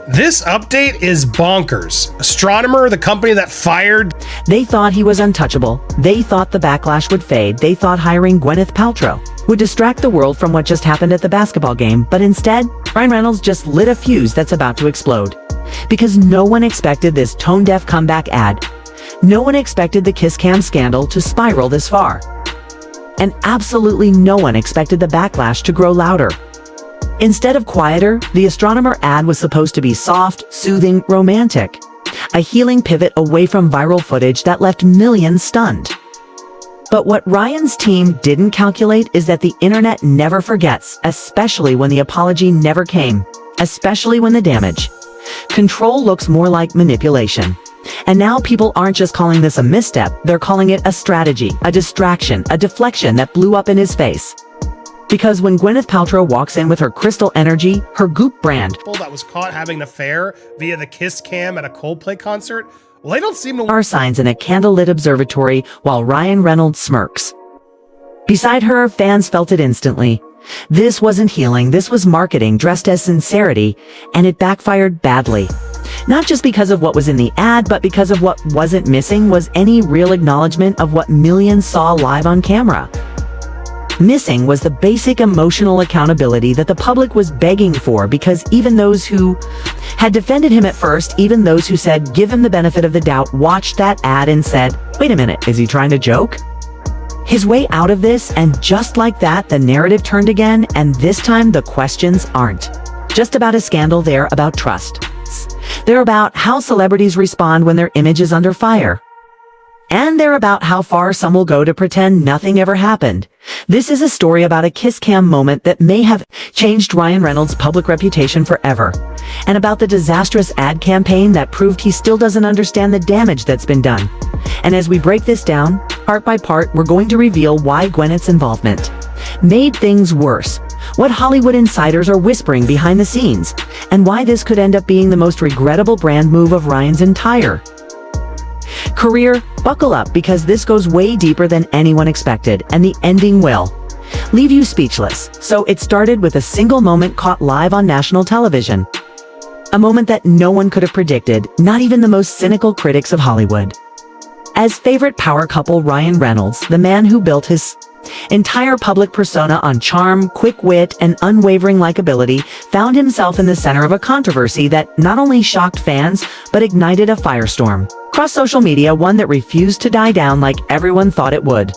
This update is bonkers. Astronomer, the company that fired... They thought he was untouchable. They thought the backlash would fade. They thought hiring Gwyneth Paltrow would distract the world from what just happened at the basketball game. But instead, Ryan Reynolds just lit a fuse that's about to explode. Because no one expected this tone-deaf comeback ad. No one expected the kiss cam scandal to spiral this far. And absolutely no one expected the backlash to grow louder. Instead of quieter, the astronomer ad was supposed to be soft, soothing, romantic. A healing pivot away from viral footage that left millions stunned. But what Ryan's team didn't calculate is that the internet never forgets, especially when the apology never came, especially when the damage. Control looks more like manipulation. And now people aren't just calling this a misstep, they're calling it a strategy, a distraction, a deflection that blew up in his face. Because when Gwyneth Paltrow walks in with her crystal energy, her Goop brand that was caught having an affair via the kiss cam at a Coldplay concert, well, they don't seem to... are signs in a candlelit observatory while Ryan Reynolds smirks. Beside her, fans felt it instantly. This wasn't healing, this was marketing dressed as sincerity, and it backfired badly. Not just because of what was in the ad, but because of what wasn't missing was any real acknowledgement of what millions saw live on camera. Missing was the basic emotional accountability that the public was begging for, because even those who had defended him at first, even those who said give him the benefit of the doubt, watched that ad and said, wait a minute, is he trying to joke? His way out of this, and just like that, the narrative turned again, and this time the questions aren't just about a scandal, they're about trust. They're about how celebrities respond when their image is under fire. And they're about how far some will go to pretend nothing ever happened. This is a story about a kiss cam moment that may have changed Ryan Reynolds' public reputation forever. And about the disastrous ad campaign that proved he still doesn't understand the damage that's been done. And as we break this down, part by part, we're going to reveal why Gwyneth's involvement made things worse, what Hollywood insiders are whispering behind the scenes, and why this could end up being the most regrettable brand move of Ryan's entire career. Buckle up, because this goes way deeper than anyone expected, and the ending will leave you speechless. So it started with a single moment caught live on national television. A moment that no one could have predicted, not even the most cynical critics of Hollywood. As favorite power couple Ryan Reynolds, the man who built his entire public persona on charm, quick wit, and unwavering likability, found himself in the center of a controversy that not only shocked fans, but ignited a firestorm across social media, one that refused to die down like everyone thought it would.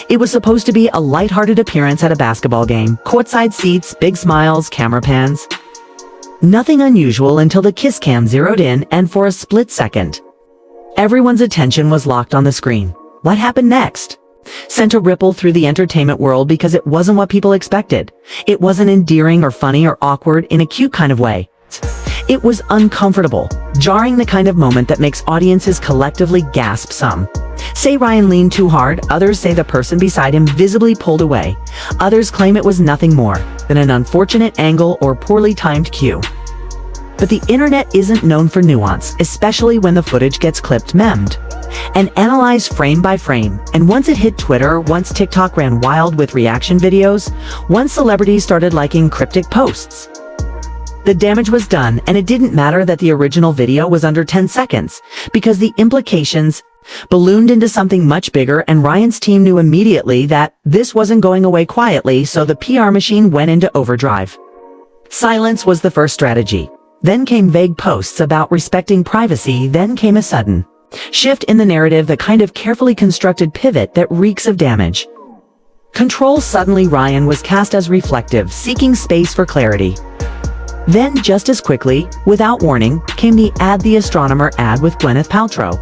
It was supposed to be a lighthearted appearance at a basketball game, courtside seats, big smiles, camera pans. Nothing unusual until the kiss cam zeroed in, and for a split second, everyone's attention was locked on the screen. What happened next sent a ripple through the entertainment world, because it wasn't what people expected. It wasn't endearing or funny or awkward in a cute kind of way. It was uncomfortable, jarring, the kind of moment that makes audiences collectively gasp. Some say Ryan leaned too hard, others say the person beside him visibly pulled away, others claim it was nothing more than an unfortunate angle or poorly timed cue. But the internet isn't known for nuance, especially when the footage gets clipped, memmed, and analyzed frame by frame. And once it hit Twitter, once TikTok ran wild with reaction videos, once celebrities started liking cryptic posts, the damage was done. And it didn't matter that the original video was under 10 seconds, because the implications ballooned into something much bigger, and Ryan's team knew immediately that this wasn't going away quietly, so the PR machine went into overdrive. Silence was the first strategy. Then came vague posts about respecting privacy, then came a sudden shift in the narrative, the kind of carefully constructed pivot that reeks of damage. Control. Suddenly Ryan was cast as reflective, seeking space for clarity. Then, just as quickly, without warning, came the Astronomer ad with Gwyneth Paltrow.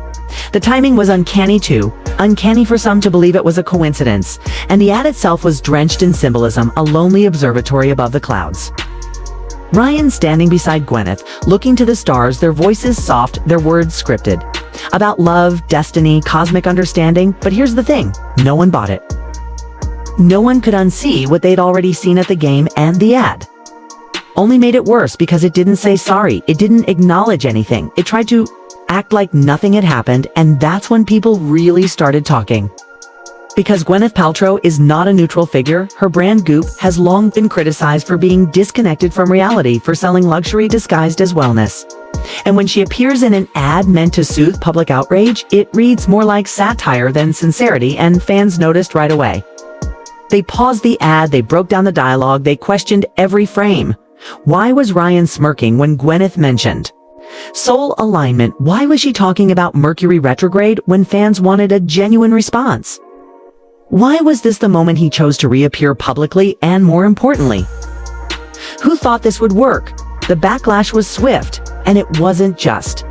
The timing was uncanny too, uncanny for some to believe it was a coincidence, and the ad itself was drenched in symbolism, a lonely observatory above the clouds. Ryan standing beside Gwyneth, looking to the stars, their voices soft, their words scripted. About love, destiny, cosmic understanding, but here's the thing, no one bought it. No one could unsee what they'd already seen at the game, and the ad only made it worse because it didn't say sorry, it didn't acknowledge anything, it tried to act like nothing had happened, and that's when people really started talking. Because Gwyneth Paltrow is not a neutral figure, her brand Goop has long been criticized for being disconnected from reality, for selling luxury disguised as wellness. And when she appears in an ad meant to soothe public outrage, it reads more like satire than sincerity, and fans noticed right away. They paused the ad, they broke down the dialogue, they questioned every frame. Why was Ryan smirking when Gwyneth mentioned soul alignment? Why was she talking about Mercury retrograde when fans wanted a genuine response? Why was this the moment he chose to reappear publicly, and more importantly, who thought this would work? The backlash was swift, and it wasn't just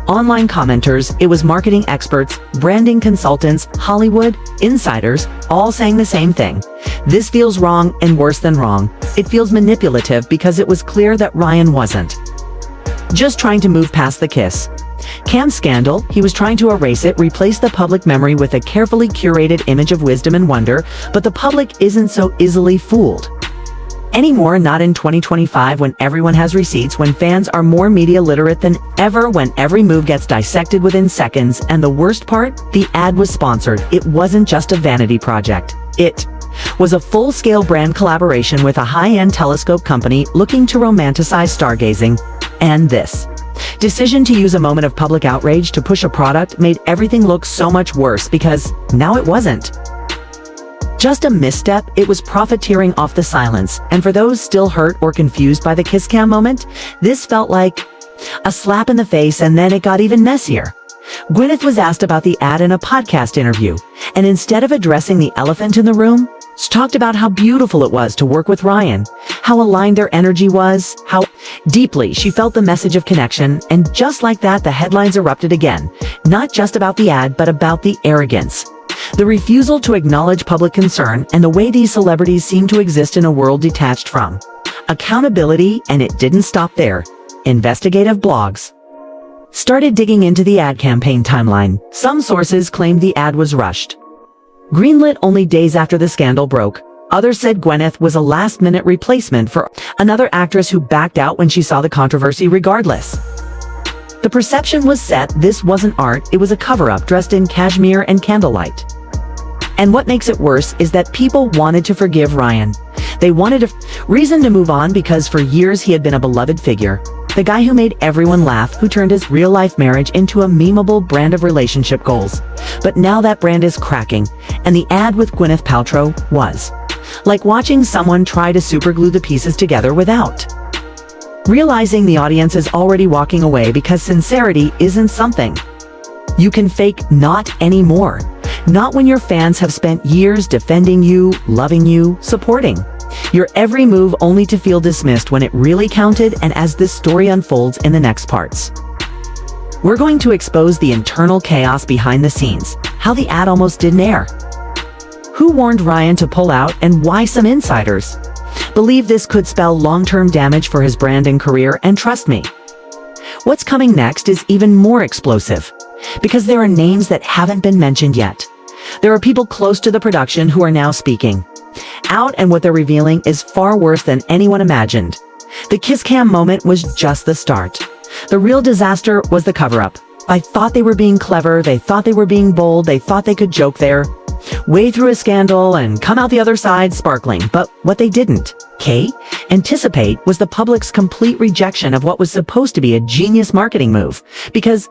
online commenters, it was marketing experts, branding consultants, Hollywood insiders, all saying the same thing. This feels wrong, and worse than wrong, it feels manipulative, because it was clear that Ryan wasn't just trying to move past the kiss cam scandal. He was trying to erase it, replace the public memory with a carefully curated image of wisdom and wonder. But the public isn't so easily fooled anymore, not in 2025, when everyone has receipts, when fans are more media literate than ever, when every move gets dissected within seconds. And the worst part, the ad was sponsored. It wasn't just a vanity project. It was a full-scale brand collaboration with a high-end telescope company looking to romanticize stargazing. And this decision to use a moment of public outrage to push a product made everything look so much worse, because now it wasn't just a misstep, it was profiteering off the silence. And for those still hurt or confused by the kiss cam moment, this felt like a slap in the face. And then it got even messier. Gwyneth was asked about the ad in a podcast interview, and instead of addressing the elephant in the room, she talked about how beautiful it was to work with Ryan, how aligned their energy was, how deeply she felt the message of connection. And just like that, the headlines erupted again, not just about the ad, but about the arrogance, the refusal to acknowledge public concern, and the way these celebrities seem to exist in a world detached from accountability. And it didn't stop there. Investigative blogs started digging into the ad campaign timeline. Some sources claimed the ad was rushed, greenlit only days after the scandal broke. Others said Gwyneth was a last-minute replacement for another actress who backed out when she saw the controversy. Regardless, the perception was set. This wasn't art, it was a cover-up dressed in cashmere and candlelight. And what makes it worse is that people wanted to forgive Ryan. They wanted a reason to move on, because for years he had been a beloved figure. The guy who made everyone laugh, who turned his real-life marriage into a memeable brand of relationship goals. But now that brand is cracking, and the ad with Gwyneth Paltrow was like watching someone try to superglue the pieces together without realizing the audience is already walking away, because sincerity isn't something you can fake, not anymore. Not when your fans have spent years defending you, loving you, supporting your every move, only to feel dismissed when it really counted. And as this story unfolds in the next parts, we're going to expose the internal chaos behind the scenes, how the ad almost didn't air, who warned Ryan to pull out, and why some insiders believe this could spell long-term damage for his brand and career. And trust me, what's coming next is even more explosive, because there are names that haven't been mentioned yet. There are people close to the production who are now speaking out, and what they're revealing is far worse than anyone imagined. The kiss cam moment was just the start. The real disaster was the cover-up. I thought they were being clever, they thought they were being bold, they thought they could joke their way through a scandal and come out the other side sparkling. But what they didn't anticipate was the public's complete rejection of what was supposed to be a genius marketing move. Because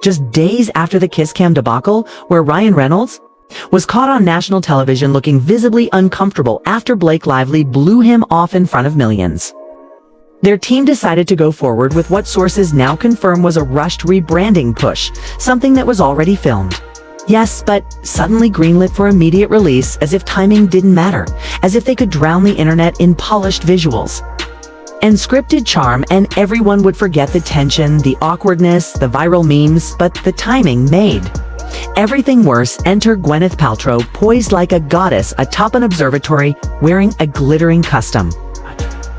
just days after the kiss cam debacle, where Ryan Reynolds was caught on national television looking visibly uncomfortable after Blake Lively blew him off in front of millions, their team decided to go forward with what sources now confirm was a rushed rebranding push, something that was already filmed. Yes, but suddenly greenlit for immediate release, as if timing didn't matter, as if they could drown the internet in polished visuals and scripted charm, and everyone would forget the tension, the awkwardness, the viral memes. But the timing made everything worse. Enter Gwyneth Paltrow, poised like a goddess atop an observatory, wearing a glittering custom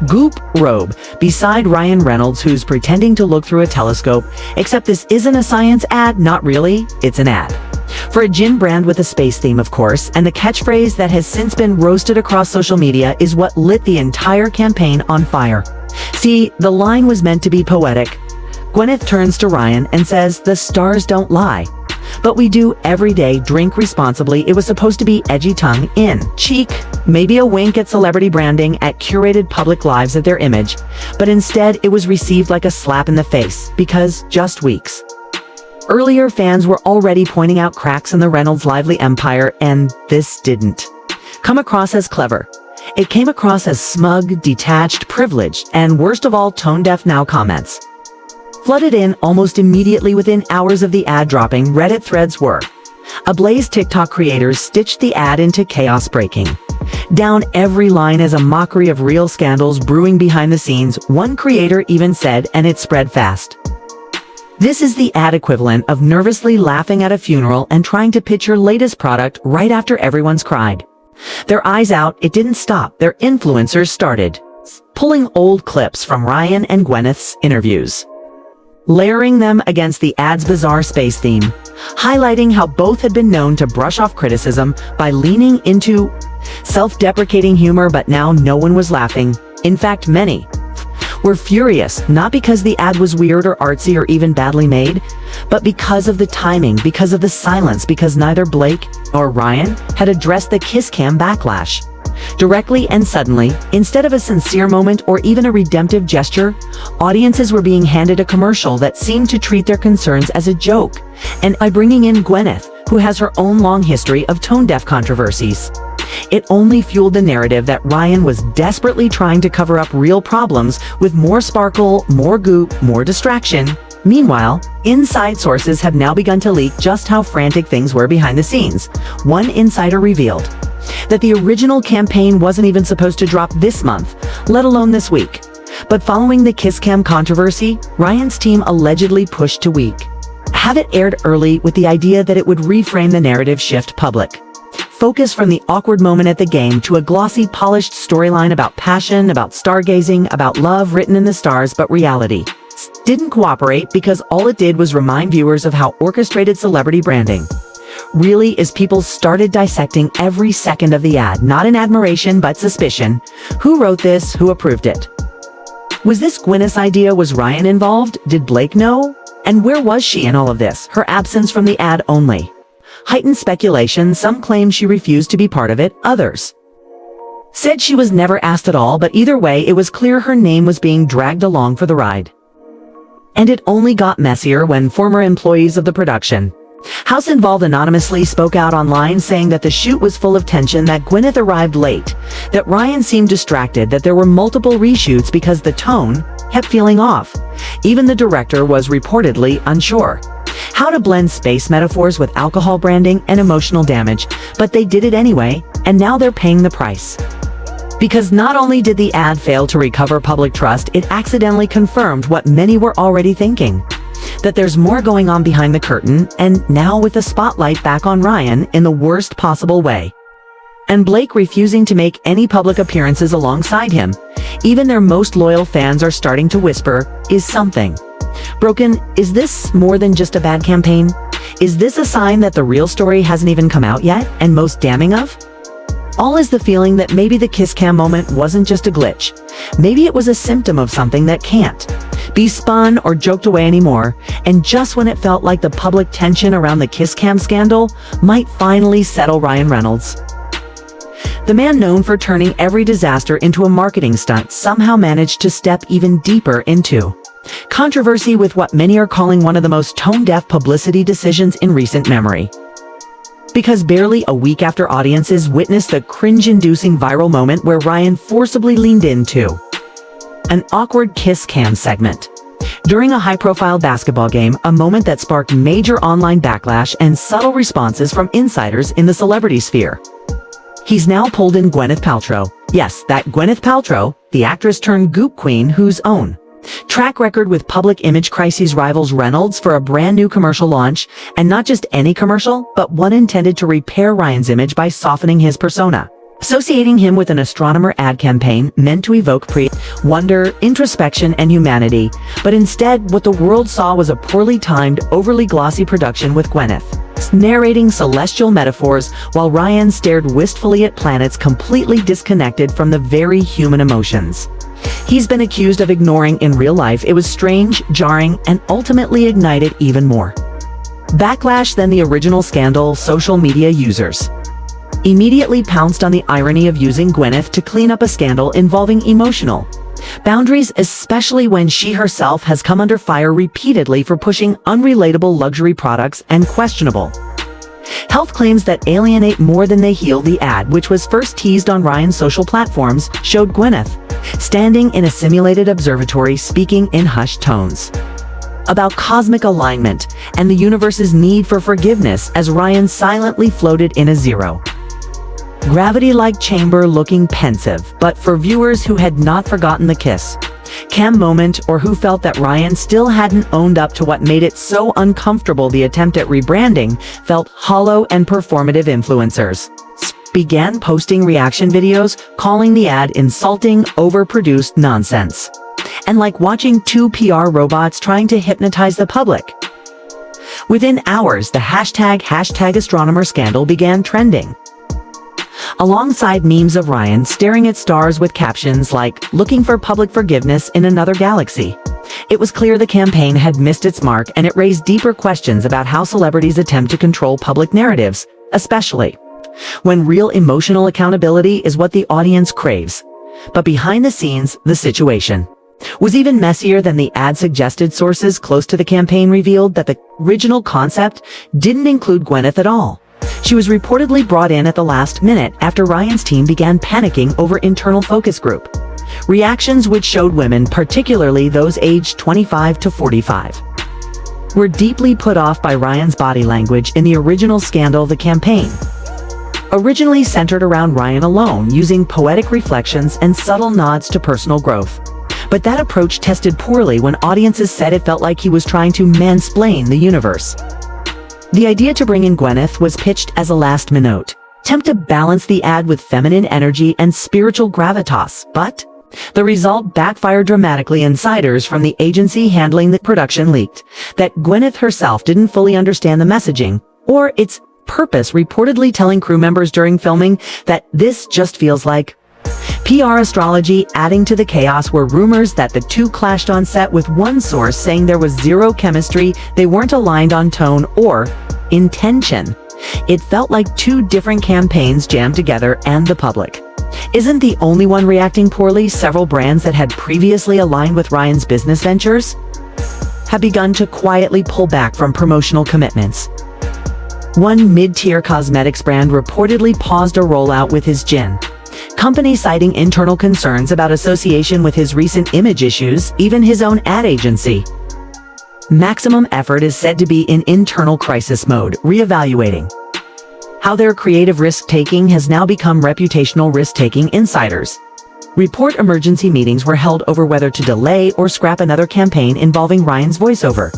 Goop robe, beside Ryan Reynolds, who's pretending to look through a telescope. Except this isn't a science ad, not really, it's an ad for a gin brand with a space theme, of course. And the catchphrase that has since been roasted across social media is what lit the entire campaign on fire. See, the line was meant to be poetic. Gwyneth turns to Ryan and says, "The stars don't lie." But we do every day, drink responsibly. It was supposed to be edgy tongue in cheek, maybe a wink at celebrity branding, at curated public lives of their image, but instead it was received like a slap in the face, because just weeks earlier fans were already pointing out cracks in the Reynolds' lively empire, and this didn't come across as clever. It came across as smug, detached, privileged, and worst of all, tone-deaf. Now comments flooded in almost immediately within hours of the ad dropping. Reddit threads were ablaze. TikTok creators stitched the ad into chaos, breaking down every line as a mockery of real scandals brewing behind the scenes. One creator even said, and it spread fast, "This is the ad equivalent of nervously laughing at a funeral and trying to pitch your latest product right after everyone's cried their eyes out." It didn't stop. Their influencers started pulling old clips from Ryan and Gwyneth's interviews, layering them against the ad's bizarre space theme, highlighting how both had been known to brush off criticism by leaning into self-deprecating humor. But now no one was laughing. In fact, many were furious, not because the ad was weird or artsy or even badly made, but because of the timing, because of the silence, because neither Blake or Ryan had addressed the kiss cam backlash directly and suddenly. Instead of a sincere moment or even a redemptive gesture, audiences were being handed a commercial that seemed to treat their concerns as a joke, and by bringing in Gwyneth, who has her own long history of tone-deaf controversies, it only fueled the narrative that Ryan was desperately trying to cover up real problems with more sparkle, more goop, more distraction. Meanwhile, inside sources have now begun to leak just how frantic things were behind the scenes. One insider revealed that the original campaign wasn't even supposed to drop this month, let alone this week. But following the kiss cam controversy, Ryan's team allegedly pushed to have it aired early with the idea that it would reframe the narrative, shift public focus from the awkward moment at the game to a glossy, polished storyline about passion, about stargazing, about love written in the stars. But reality didn't cooperate, because all it did was remind viewers of how orchestrated celebrity branding really is. People started dissecting every second of the ad, not in admiration but suspicion. Who wrote this? Who approved it? Was this Gwyneth's idea? Was Ryan involved? Did Blake know? And where was she in all of this? Her absence from the ad only heightened speculation. Some claimed she refused to be part of it. Others said she was never asked at all. But either way, it was clear her name was being dragged along for the ride. And it only got messier when former employees of the production house involved anonymously spoke out online, saying that the shoot was full of tension, that Gwyneth arrived late, that Ryan seemed distracted, that there were multiple reshoots because the tone kept feeling off. Even the director was reportedly unsure how to blend space metaphors with alcohol branding and emotional damage, but they did it anyway, and now they're paying the price. Because not only did the ad fail to recover public trust, it accidentally confirmed what many were already thinking, that there's more going on behind the curtain, and now with the spotlight back on Ryan in the worst possible way, and Blake refusing to make any public appearances alongside him, even their most loyal fans are starting to whisper, is something broken? Is this more than just a bad campaign? Is this a sign that the real story hasn't even come out yet? And most damning of all is the feeling that maybe the kiss cam moment wasn't just a glitch. Maybe it was a symptom of something that can't be spun or joked away anymore. And just when it felt like the public tension around the kiss cam scandal might finally settle, Ryan Reynolds, the man known for turning every disaster into a marketing stunt, somehow managed to step even deeper into controversy with what many are calling one of the most tone-deaf publicity decisions in recent memory. Because barely a week after audiences witnessed the cringe-inducing viral moment where Ryan forcibly leaned into an awkward kiss cam segment during a high-profile basketball game, a moment that sparked major online backlash and subtle responses from insiders in the celebrity sphere, he's now pulled in Gwyneth Paltrow. Yes, that Gwyneth Paltrow, the actress turned Goop queen, whose own track record with public image crises rivals Reynolds, for a brand new commercial launch, and not just any commercial, but one intended to repair Ryan's image by softening his persona, associating him with an astronomer ad campaign meant to evoke wonder, introspection, and humanity. But instead, what the world saw was a poorly timed, overly glossy production with Gwyneth narrating celestial metaphors while Ryan stared wistfully at planets completely disconnected from the very human emotions he's been accused of ignoring in real life. It was strange, jarring, and ultimately ignited even more Backlash, then the original scandal. Social media users immediately pounced on the irony of using Gwyneth to clean up a scandal involving emotional boundaries, especially when she herself has come under fire repeatedly for pushing unrelatable luxury products and questionable health claims that alienate more than they heal. The ad, which was first teased on Ryan's social platforms, showed Gwyneth standing in a simulated observatory speaking in hushed tones about cosmic alignment and the universe's need for forgiveness as Ryan silently floated in a zero gravity-like chamber, looking pensive. But for viewers who had not forgotten the kiss cam moment, or who felt that Ryan still hadn't owned up to what made it so uncomfortable, the attempt at rebranding felt hollow, and performative influencers began posting reaction videos calling the ad insulting, overproduced nonsense, and like watching two PR robots trying to hypnotize the public. Within hours, the hashtag astronomer scandal began trending, alongside memes of Ryan staring at stars with captions like, "Looking for public forgiveness in another galaxy." It was clear the campaign had missed its mark, and it raised deeper questions about how celebrities attempt to control public narratives, especially when real emotional accountability is what the audience craves. But behind the scenes, the situation was even messier than the ad suggested. Sources close to the campaign revealed that the original concept didn't include Gwyneth at all. She was reportedly brought in at the last minute after Ryan's team began panicking over internal focus group reactions, which showed women, particularly those aged 25 to 45, were deeply put off by Ryan's body language. In the original scandal, the campaign originally centered around Ryan alone, using poetic reflections and subtle nods to personal growth. But that approach tested poorly when audiences said it felt like he was trying to mansplain the universe. The idea to bring in Gwyneth was pitched as a last-minute attempt to balance the ad with feminine energy and spiritual gravitas, but the result backfired dramatically. Insiders from the agency handling the production leaked that Gwyneth herself didn't fully understand the messaging or its purpose, reportedly telling crew members during filming that this just feels like PR astrology. Adding to the chaos were rumors that the two clashed on set, with one source saying there was zero chemistry, they weren't aligned on tone or intention. It felt like two different campaigns jammed together, and the public isn't the only one reacting poorly. Several brands that had previously aligned with Ryan's business ventures have begun to quietly pull back from promotional commitments. One mid-tier cosmetics brand reportedly paused a rollout with his gin company, citing internal concerns about association with his recent image issues. Even his own ad agency, Maximum Effort, is said to be in internal crisis mode, reevaluating how their creative risk-taking has now become reputational risk-taking. Insiders report emergency meetings were held over whether to delay or scrap another campaign involving Ryan's voiceover,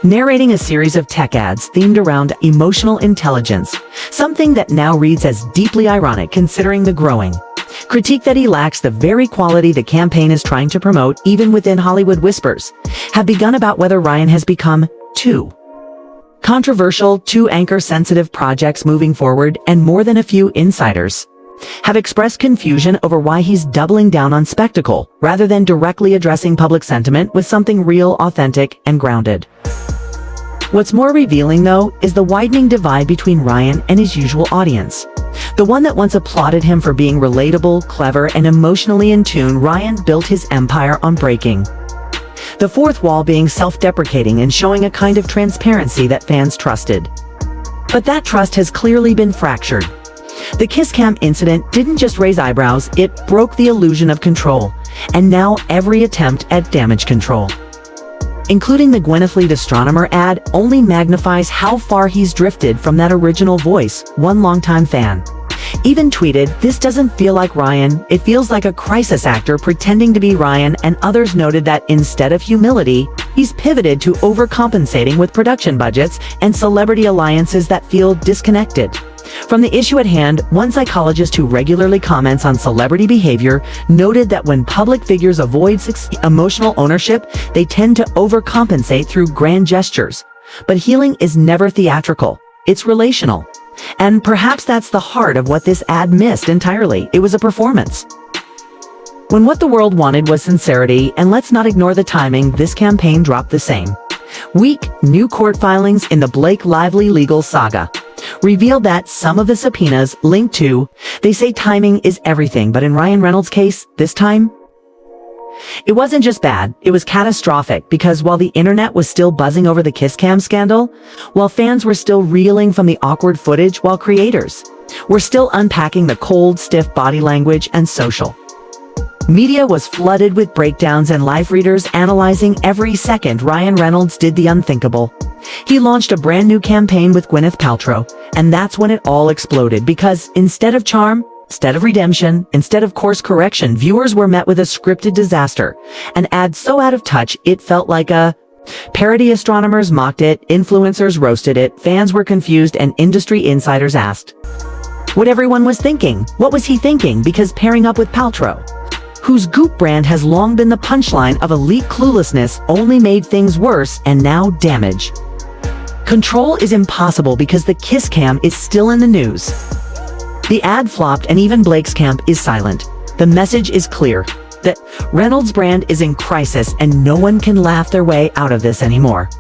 narrating a series of tech ads themed around emotional intelligence, something that now reads as deeply ironic considering the growing critique that he lacks the very quality the campaign is trying to promote. Even within Hollywood, whispers have begun about whether Ryan has become too controversial, too anchor-sensitive projects moving forward, and more than a few insiders have expressed confusion over why he's doubling down on spectacle rather than directly addressing public sentiment with something real, authentic, and grounded. What's more revealing, though, is the widening divide between Ryan and his usual audience. The one that once applauded him for being relatable, clever, and emotionally in tune. Ryan built his empire on breaking the fourth wall, being self-deprecating and showing a kind of transparency that fans trusted. But that trust has clearly been fractured. The kiss cam incident didn't just raise eyebrows, it broke the illusion of control, and now every attempt at damage control, including the Gwyneth lead astronomer ad, only magnifies how far he's drifted from that original voice. One longtime fan even tweeted, "This doesn't feel like Ryan, it feels like a crisis actor pretending to be Ryan," and others noted that instead of humility, he's pivoted to overcompensating with production budgets and celebrity alliances that feel disconnected from the issue at hand. One psychologist who regularly comments on celebrity behavior noted that when public figures avoid emotional ownership, they tend to overcompensate through grand gestures. But healing is never theatrical, it's relational. And perhaps that's the heart of what this ad missed entirely. It was a performance, when what the world wanted was sincerity. And let's not ignore the timing. This campaign dropped the same Weak, new court filings in the Blake Lively legal saga revealed that some of the subpoenas linked to, they say timing is everything, but in Ryan Reynolds' case, this time, it wasn't just bad, it was catastrophic, because while the internet was still buzzing over the kiss cam scandal, while fans were still reeling from the awkward footage, while creators were still unpacking the cold, stiff body language and social media was flooded with breakdowns and live readers analyzing every second, Ryan Reynolds did the unthinkable. He launched a brand new campaign with Gwyneth Paltrow, and that's when it all exploded, because instead of charm, instead of redemption, instead of course correction, viewers were met with a scripted disaster. An ad so out of touch, it felt like a parody. Astronomers mocked it, influencers roasted it, fans were confused, and industry insiders asked what everyone was thinking. What was he thinking? Because pairing up with Paltrow, whose Goop brand has long been the punchline of elite cluelessness, only made things worse and now damage control is impossible, because the kiss cam is still in the news. The ad flopped and even Blake's camp is silent. The message is clear that Reynolds' brand is in crisis and no one can laugh their way out of this anymore.